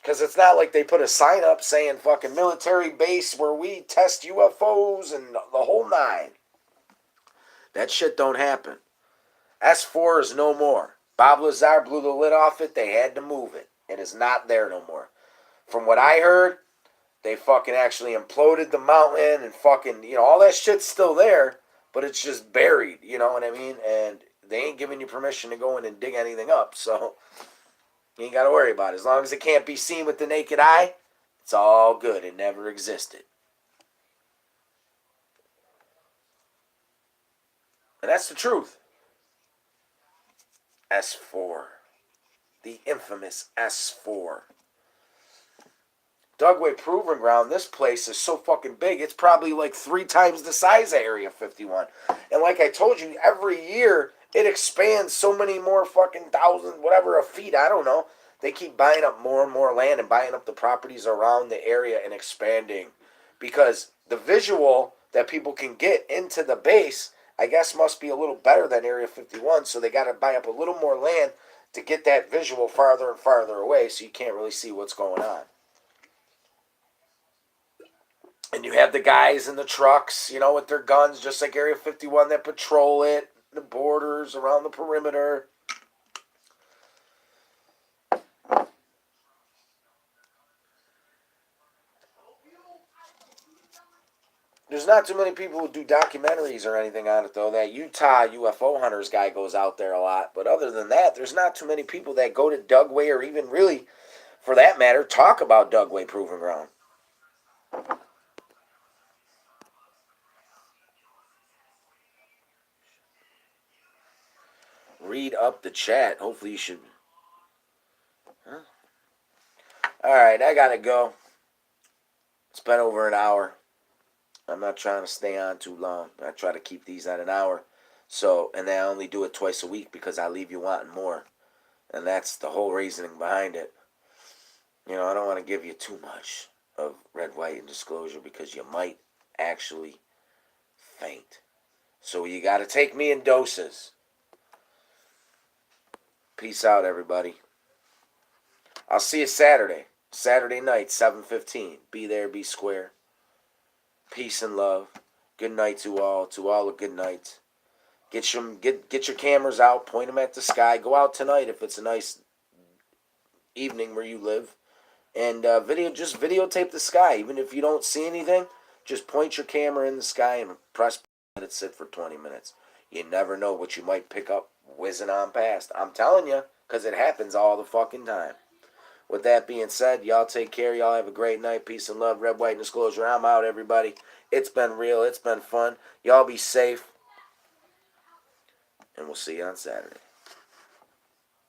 Because it's not like they put a sign up saying fucking military base where we test UFOs and the whole nine. That shit don't happen. S4 is no more. Bob Lazar blew the lid off it. They had to move it. It is not there no more. From what I heard, they fucking actually imploded the mountain and fucking, all that shit's still there, but it's just buried, you know what I mean? And they ain't giving you permission to go in and dig anything up, so you ain't got to worry about it. As long as it can't be seen with the naked eye, it's all good. It never existed. And that's the truth. S4. The infamous S4. Dugway Proving Ground, this place is so fucking big, it's probably like 3 times the size of Area 51. And like I told you, every year it expands so many more fucking thousand, whatever, of feet, I don't know. They keep buying up more and more land and buying up the properties around the area and expanding. Because the visual that people can get into the base, I guess, must be a little better than Area 51, so they got to buy up a little more land to get that visual farther and farther away so you can't really see what's going on. And you have the guys in the trucks, with their guns, just like Area 51, that patrol it, the borders, around the perimeter. There's not too many people who do documentaries or anything on it, though. That Utah UFO Hunters guy goes out there a lot. But other than that, there's not too many people that go to Dugway or even really, for that matter, talk about Dugway Proving Ground. Read up the chat. Hopefully you should... Huh? Alright, I gotta go. It's been over an hour. I'm not trying to stay on too long. I try to keep these at an hour. So, and I only do it twice a week because I leave you wanting more. And that's the whole reasoning behind it. I don't want to give you too much of red, white, and disclosure because you might actually faint. So you got to take me in doses. Peace out, everybody. I'll see you Saturday. Saturday night, 7:15. Be there, be square. Peace and love. Good night to all. To all a good night. Get your cameras out. Point them at the sky. Go out tonight if it's a nice evening where you live. And videotape the sky. Even if you don't see anything, just point your camera in the sky and press let it sit for 20 minutes. You never know what you might pick up whizzing on past. I'm telling you, because it happens all the fucking time. With that being said, y'all take care. Y'all have a great night. Peace and love. Red, white, and disclosure. I'm out, everybody. It's been real. It's been fun. Y'all be safe. and we'll see you on Saturday.